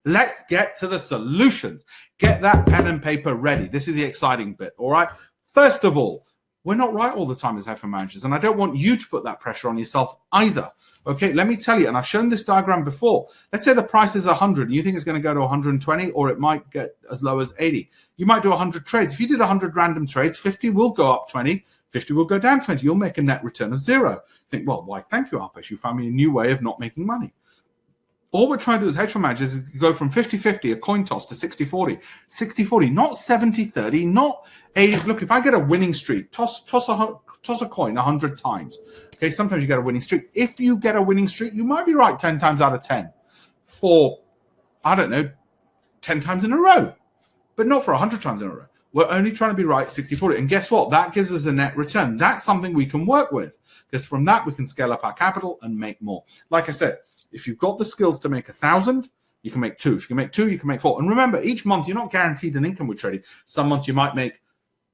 Let's get to the solutions. Get that pen and paper ready. This is the exciting bit, all right? First of all, we're not right all the time as hedge fund managers, and I don't want you to put that pressure on yourself either. Okay, let me tell you, and I've shown this diagram before. Let's say the price is 100, and you think it's going to go to 120, or it might get as low as 80. You might do 100 trades. If you did 100 random trades, 50 will go up 20, 50 will go down 20. You'll make a net return of 0. Think, well, why, thank you, Alpesh. You found me a new way of not making money. All we're trying to do as hedge fund managers is go from 50-50, a coin toss, to 60-40. 60-40, not 70-30, not 80. Look, if I get a winning streak, toss a coin 100 times. Okay, sometimes you get a winning streak. If you get a winning streak, you might be right 10 times out of 10 for, I don't know, 10 times in a row, but not for 100 times in a row. We're only trying to be right 60-40. And guess what? That gives us a net return. That's something we can work with, because from that, we can scale up our capital and make more. Like I said, if you've got the skills to make 1,000, you can make 2. If you can make 2, you can make 4. And remember, each month, you're not guaranteed an income with trading. Some months you might make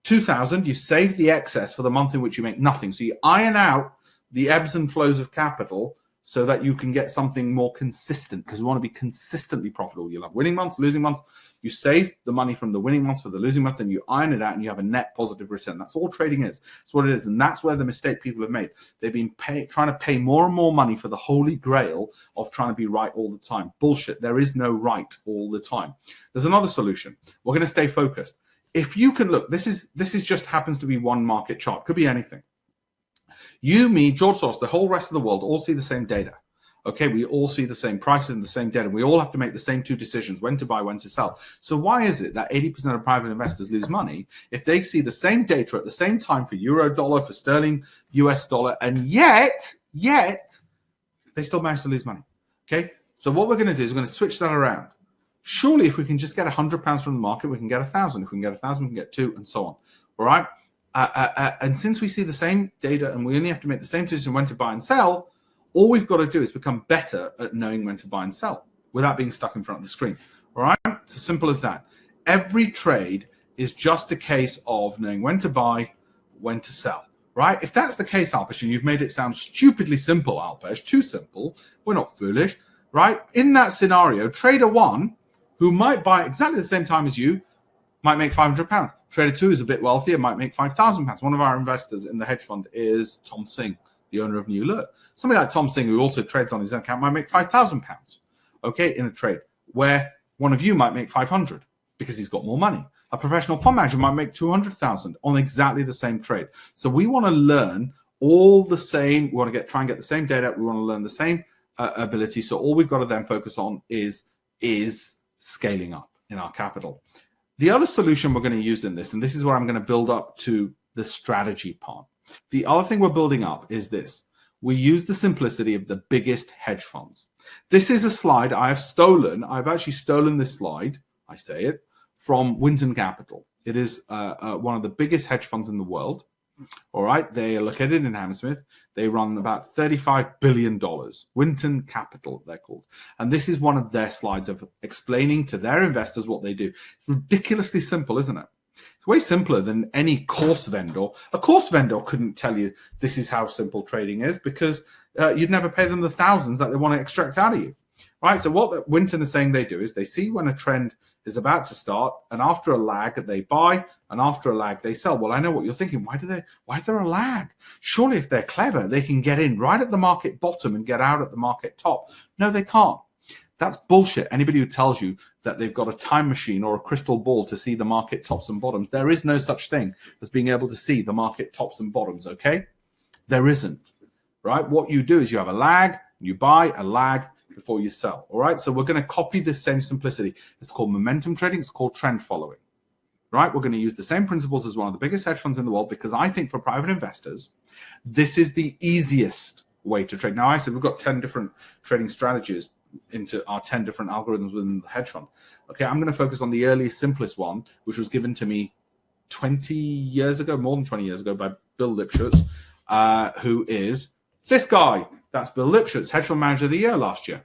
2,000. You save the excess for the month in which you make nothing. So you iron out the ebbs and flows of capital so that you can get something more consistent, because we want to be consistently profitable. You'll have winning months, losing months. You save the money from the winning months for the losing months, and you iron it out, and you have a net positive return. That's all trading is. That's what it is. And that's where the mistake people have made. They've been trying to pay more and more money for the holy grail of trying to be right all the time. Bullshit. There is no right all the time. There's another solution. We're going to stay focused. If you can look, this is just happens to be one market chart. Could be anything. You, me, George Soros, the whole rest of the world all see the same data. Okay, we all see the same prices and the same data. We all have to make the same 2 decisions, when to buy, when to sell. So why is it that 80% of private investors lose money if they see the same data at the same time for euro dollar, for sterling, US dollar, and yet they still manage to lose money? Okay, so what we're going to do is we're going to switch that around. Surely if we can just get £100 from the market, we can get 1,000. If we can get 1,000, we can get 2, and so on. All right? And since we see the same data and we only have to make the same decision when to buy and sell, all we've got to do is become better at knowing when to buy and sell without being stuck in front of the screen. All right? It's as simple as that. Every trade is just a case of knowing when to buy, when to sell. Right? If that's the case, Alpesh, and you've made it sound stupidly simple, Alpesh, too simple, we're not foolish, right? In that scenario, trader 1, who might buy exactly the same time as you, might make £500. Trader 2 is a bit wealthier, might make £5,000. One of our investors in the hedge fund is Tom Singh, the owner of New Look. Somebody like Tom Singh, who also trades on his own account, might make £5,000, okay, in a trade, where one of you might make 500 because he's got more money. A professional fund manager might make 200,000 on exactly the same trade. So we want to learn all the same. We want to try and get the same data. We want to learn the same ability. So all we've got to then focus on is scaling up in our capital. The other solution we're going to use in this, and this is where I'm going to build up to the strategy part. The other thing we're building up is this. We use the simplicity of the biggest hedge funds. This is a slide I've actually stolen this slide, I say it, from Winton Capital. It is one of the biggest hedge funds in the world. All right, they are located in Hammersmith. They run about $35 billion. Winton Capital, they're called. And this is one of their slides of explaining to their investors what they do. It's ridiculously simple, isn't it? It's way simpler than any course vendor. A course vendor couldn't tell you this is how simple trading is, because you'd never pay them the thousands that they want to extract out of you. Right? So what Winton is saying they do is they see when a trend is about to start, and after a lag they buy, and after a lag they sell. Well, I know what you're thinking. Why is there a lag? Surely if they're clever, they can get in right at the market bottom and get out at the market top. No, they can't. That's bullshit. Anybody who tells you that they've got a time machine or a crystal ball to see the market tops and bottoms, there is no such thing as being able to see the market tops and bottoms, okay? There isn't, right? What you do is you have a lag, you buy a lag before you sell, all right? So we're going to copy this same simplicity. It's called momentum trading. It's called trend following, right? We're going to use the same principles as one of the biggest hedge funds in the world, because I think for private investors, this is the easiest way to trade. Now, I said we've got 10 different trading strategies into our 10 different algorithms within the hedge fund. Okay, I'm going to focus on the earliest, simplest one, which was given to me 20 years ago, more than 20 years ago, by Bill Lipschutz, who is this guy. That's Bill Lipschutz, hedge fund manager of the year last year.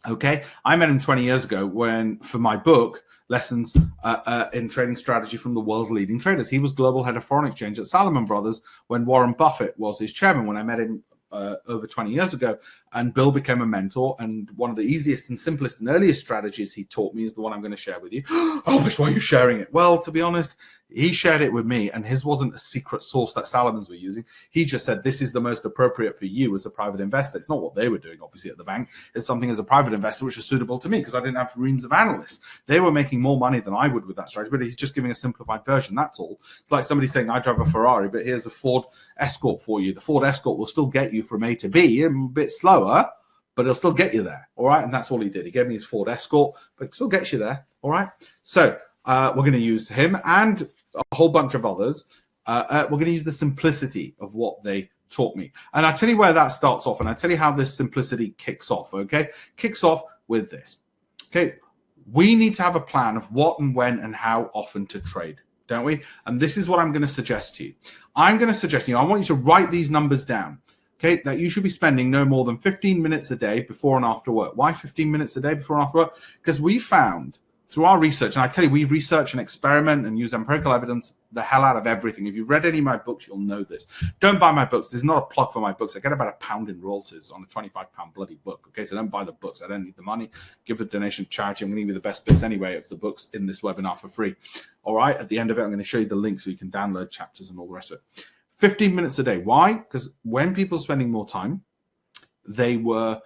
Okay, I met him 20 years ago for my book, Lessons in Trading Strategy from the World's Leading Traders. He was global head of foreign exchange at Salomon Brothers when Warren Buffett was his chairman. When I met him over 20 years ago, And Bill became a mentor. And one of the easiest and simplest and earliest strategies he taught me is the one I'm going to share with you. Oh, Bish, why are you sharing it? Well, to be honest, he shared it with me, and his wasn't a secret source that Salomons were using. He just said, this is the most appropriate for you as a private investor. It's not what they were doing, obviously, at the bank. It's something as a private investor which was suitable to me because I didn't have reams of analysts. They were making more money than I would with that strategy, but he's just giving a simplified version. That's all. It's like somebody saying, I drive a Ferrari, but here's a Ford Escort for you. The Ford Escort will still get you from A to B, a bit slower, but it'll still get you there. All right. And that's all he did. He gave me his Ford Escort, but it still gets you there. All right. So we're going to use him and a whole bunch of others. We're going to use the simplicity of what they taught me. And I'll tell you where that starts off, and I'll tell you how this simplicity kicks off, okay? Kicks off with this, okay? We need to have a plan of what and when and how often to trade, don't we? And this is what I'm going to suggest to you. I'm going to suggest to you, I want you to write these numbers down, okay? That you should be spending no more than 15 minutes a day before and after work. Why 15 minutes a day before and after work? Because we found through our research, and I tell you, we research and experiment and use empirical evidence the hell out of everything. If you've read any of my books, you'll know this. Don't buy my books. There's not a plug for my books. I get about £1 in royalties on a £25 bloody book. Okay, so don't buy the books. I don't need the money. Give the donation to charity. I'm going to give you the best bits anyway of the books in this webinar for free. All right, at the end of it, I'm going to show you the link so you can download chapters and all the rest of it. 15 minutes a day. Why? Because when people are spending more time, they were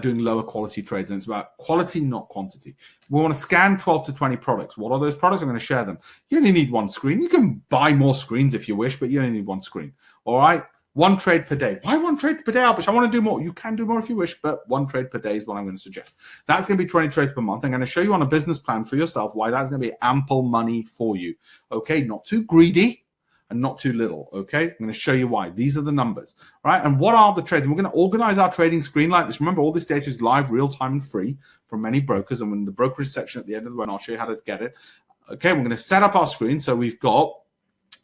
doing lower quality trades, and it's about quality, not quantity. We want to scan 12 to 20 products. What are those products? I'm going to share them. You only need one screen. You can buy more screens if you wish, but you only need one screen. All right, one trade per day. Why one trade per day, Albish? I want to do more. You can do more if you wish, but one trade per day is what I'm going to suggest. That's going to be 20 trades per month. I'm going to show you on a business plan for yourself why that's going to be ample money for you. Okay, not too greedy and not too little, okay? I'm going to show you why. These are the numbers, right? And what are the trades? And we're going to organize our trading screen like this. Remember, all this data is live, real-time, and free from many brokers. And in the brokerage section at the end of the webinar, I'll show you how to get it. Okay, we're going to set up our screen. So we've got,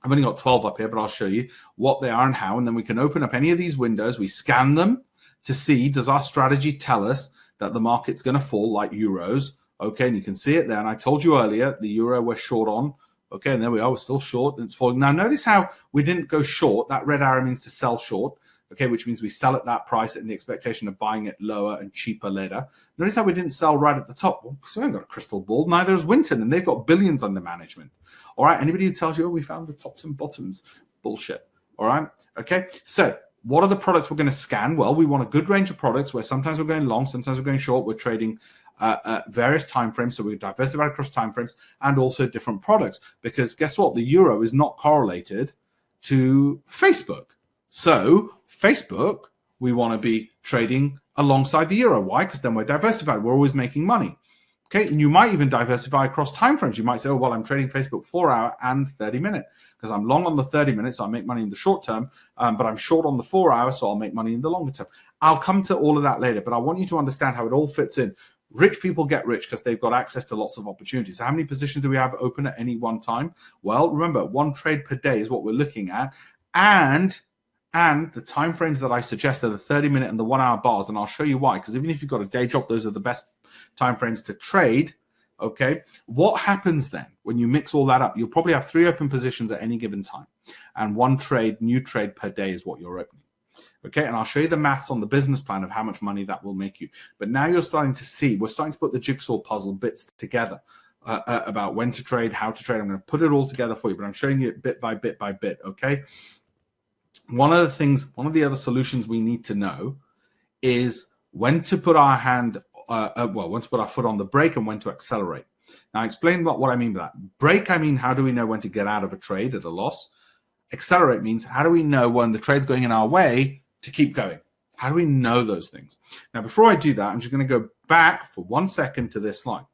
I've only got 12 up here, but I'll show you what they are and how. And then we can open up any of these windows. We scan them to see, does our strategy tell us that the market's going to fall like euros? Okay, and you can see it there. And I told you earlier, the euro we're short on. Okay, and there we are. We're still short, and it's falling. Now, notice how we didn't go short. That red arrow means to sell short, okay, which means we sell at that price in the expectation of buying it lower and cheaper later. Notice how we didn't sell right at the top. Well, so we haven't got a crystal ball. Neither has Winton, and they've got billions under management. All right, anybody who tells you, oh, we found the tops and bottoms, bullshit. All right, okay, so what are the products we're going to scan? Well, we want a good range of products where sometimes we're going long, sometimes we're going short. We're trading various timeframes, so we diversify across timeframes and also different products. Because guess what? The euro is not correlated to Facebook. So Facebook, we want to be trading alongside the euro. Why? Because then we're diversified. We're always making money. Okay, and you might even diversify across timeframes. You might say, oh, well, I'm trading Facebook 4 hour and 30 minute because I'm long on the 30 minutes, so I make money in the short term, but I'm short on the 4 hour, so I'll make money in the longer term. I'll come to all of that later, but I want you to understand how it all fits in. Rich people get rich because they've got access to lots of opportunities. So how many positions do we have open at any one time? Well, remember, one trade per day is what we're looking at. And the time frames that I suggest are the 30-minute and the 1 hour bars. And I'll show you why. Because even if you've got a day job, those are the best time frames to trade. Okay. What happens then when you mix all that up? You'll probably have 3 open positions at any given time. And one new trade per day is what you're opening. Okay, and I'll show you the maths on the business plan of how much money that will make you. But now you're starting to see, we're starting to put the jigsaw puzzle bits together about when to trade, how to trade. I'm going to put it all together for you, but I'm showing you it bit by bit by bit, okay? One of the other solutions we need to know is when to put our when to put our foot on the brake and when to accelerate. Now, I explain what I mean by that. Brake, I mean, how do we know when to get out of a trade at a loss? Accelerate means, how do we know when the trade's going in our way to keep going? How do we know those things? Now, before I do that, I'm just going to go back for 1 second to this slide.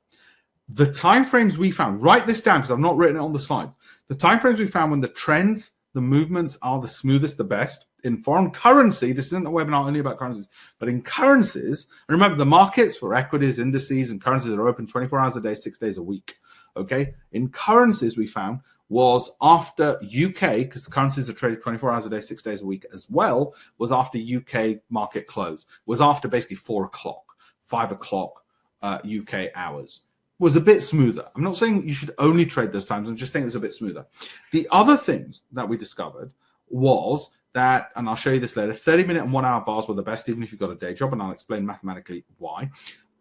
The timeframes we found, write this down because I've not written it on the slides. The timeframes we found when the trends, the movements are the smoothest, the best. In foreign currency, this isn't a webinar only about currencies, but in currencies, and remember the markets for equities, indices, and currencies are open 24 hours a day, 6 days a week. Okay? In currencies, we found was after UK, because the currencies are traded 24 hours a day, 6 days a week as well, was after UK market close, was after basically 4 o'clock, 5 o'clock UK hours. Was a bit smoother. I'm not saying you should only trade those times. I'm just saying it's a bit smoother. The other things that we discovered was that, and I'll show you this later, 30-minute and 1-hour bars were the best, even if you've got a day job, and I'll explain mathematically why.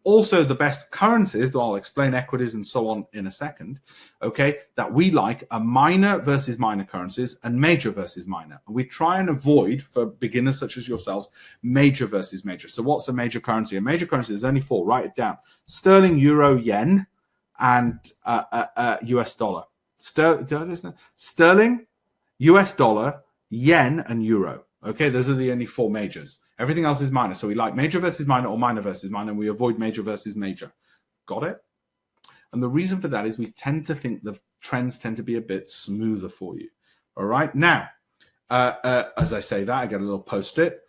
Also, the best currencies, though I'll explain equities and so on in a second, okay, that we like are minor versus minor currencies and major versus minor. And we try and avoid, for beginners such as yourselves, major versus major. So what's a major currency? A major currency, there's only 4. Write it down. Sterling, euro, yen, and US dollar. Sterling, US dollar, yen, and euro. Okay, those are the only 4 majors. Everything else is minor. So we like major versus minor or minor versus minor, and we avoid major versus major. Got it? And the reason for that is we tend to think the trends tend to be a bit smoother for you. All right. Now, as I say that, I get a little post-it.